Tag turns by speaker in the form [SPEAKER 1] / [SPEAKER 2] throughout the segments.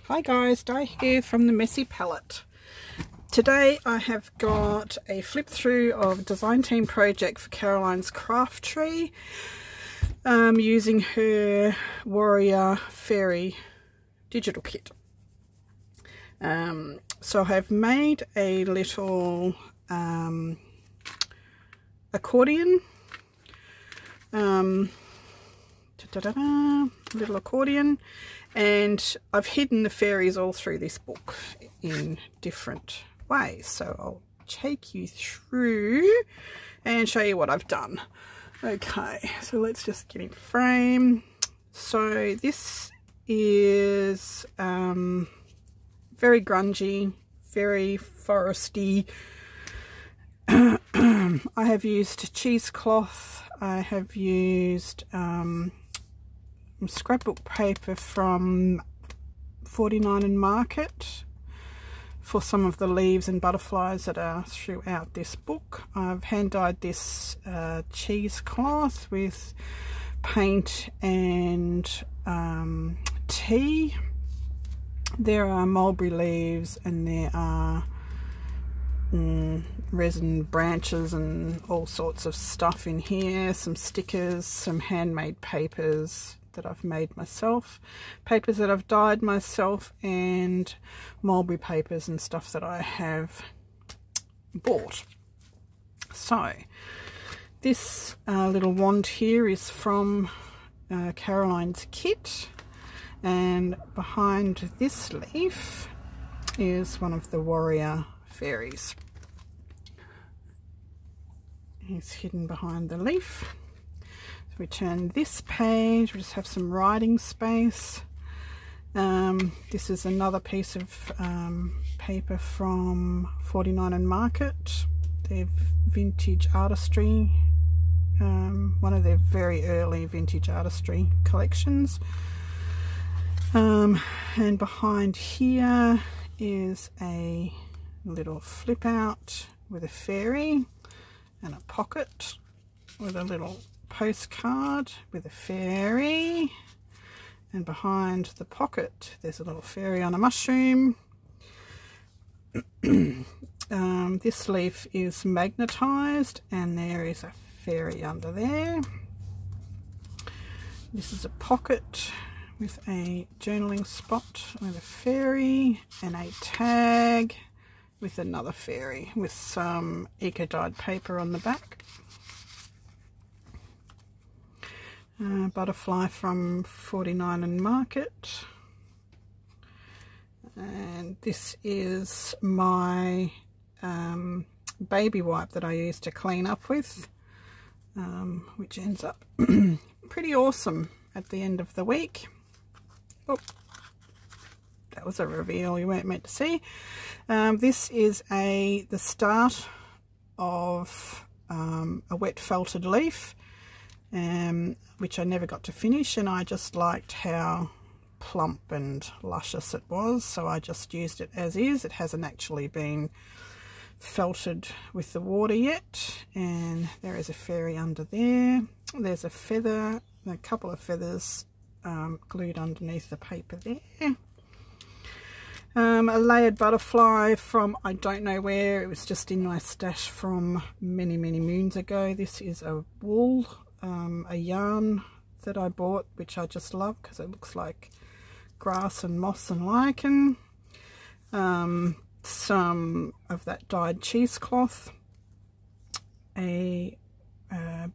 [SPEAKER 1] Hi guys, Di here from the Messy Palette. Today I have got a flip through of Design Team project for Caroline's craft tree using her Warrior Fairy digital kit. So I have made a little accordion, little accordion, and I've hidden the fairies all through this book in different ways, so I'll take you through and show you what I've done. Okay, so let's just get in frame. So this is very grungy, very foresty. I have used cheesecloth. I have used scrapbook paper from 49 and Market for some of the leaves and butterflies that are throughout this book. I've hand dyed this cheesecloth with paint and tea. There are mulberry leaves and there are resin branches and all sorts of stuff in here, some stickers, some handmade papers that I've made myself, papers that I've dyed myself, and mulberry papers and stuff that I have bought. So this little wand here is from Caroline's kit, and behind this leaf is one of the warrior fairies. He's hidden behind the leaf. So we turn this page, we just have some writing space. This is another piece of paper from 49 and Market. They're vintage artistry, one of their very early vintage artistry collections. And behind here is a little flip out with a fairy and a pocket with a little postcard with a fairy, and behind the pocket there's a little fairy on a mushroom. This leaf is magnetized and there is a fairy under there. This is a pocket with a journaling spot with a fairy and a tag with another fairy with some eco-dyed paper on the back. Butterfly from 49 and Market. And this is my baby wipe that I use to clean up with, which ends up pretty awesome at the end of the week. Oh, that was a reveal you weren't meant to see. This is the start of a wet felted leaf, which I never got to finish, and I just liked how plump and luscious it was, so I just used it as is. It hasn't actually been felted with the water yet, and there is a fairy under there. There's a feather, a couple of feathers glued underneath the paper there. A layered butterfly from I don't know where, it was just in my stash from many moons ago. This is a wool, a yarn that I bought, which I just love because it looks like grass and moss and lichen. Some of that dyed cheesecloth, a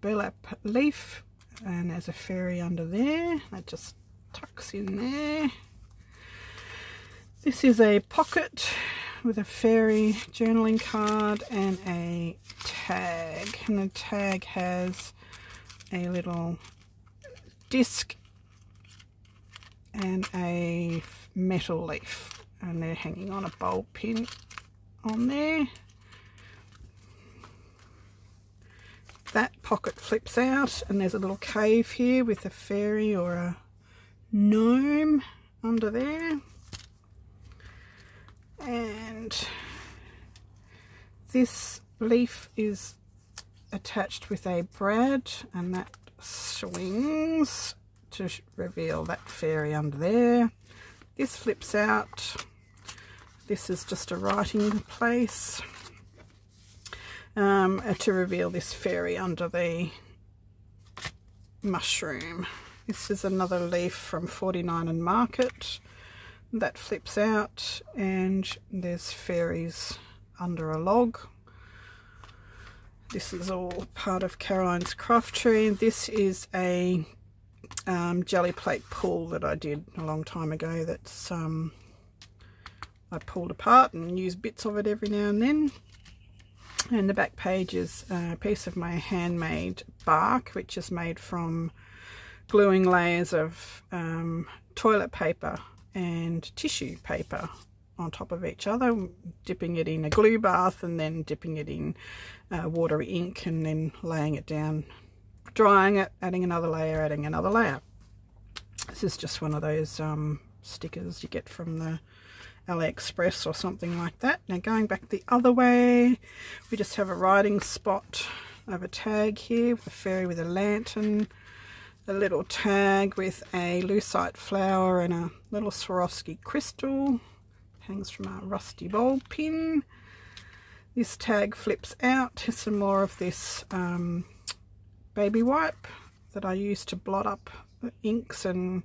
[SPEAKER 1] burlap leaf, and there's a fairy under there that just tucks in there. This is a pocket with a fairy journaling card and a tag, and the tag has a little disc and a metal leaf, and they're hanging on a bulb pin on there. That pocket flips out and there's a little cave here with a fairy or a gnome under there. And this leaf is attached with a brad, and that swings to reveal that fairy under there. this flips out. This is just a writing place to reveal this fairy under the mushroom. This is another leaf from 49 and Market that flips out, and there's fairies under a log. This is all part of Caroline's craft tree. This is a jelly plate pull that I did a long time ago. That's I pulled apart and use bits of it every now and then. And the back page is a piece of my handmade bark, which is made from gluing layers of toilet paper and tissue paper on top of each other, dipping it in a glue bath and then dipping it in watery ink and then laying it down, drying it, adding another layer, adding another layer. This is just one of those stickers you get from the AliExpress or something like that. Now going back the other way, we just have a writing spot of a tag here with a fairy with a lantern, a little tag with a lucite flower and a little Swarovski crystal, hangs from a rusty ball pin. This tag flips out. Here's some more of this baby wipe that I use to blot up inks and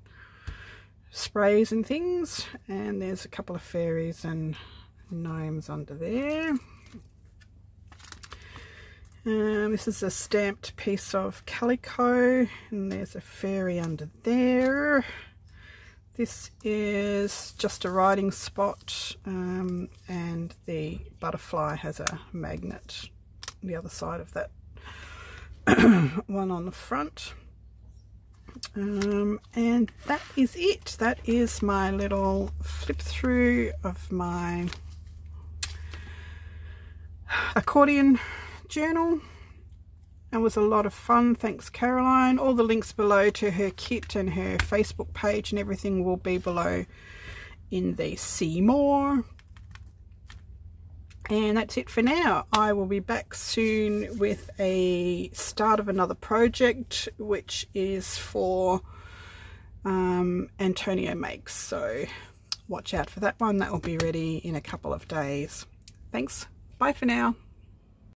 [SPEAKER 1] sprays and things, and there's a couple of fairies and gnomes under there. This is a stamped piece of calico, and there's a fairy under there. This is just a writing spot, and the butterfly has a magnet on the other side of that one on the front. And that is it. That is my little flip through of my accordion journal. It was a lot of fun. Thanks, Caroline. All the links below to her kit and her Facebook page and everything will be below in the See More. And that's it for now. I will be back soon with a start of another project, which is for Antonio Makes. So watch out for that one. That will be ready in a couple of days. Thanks. Bye for now.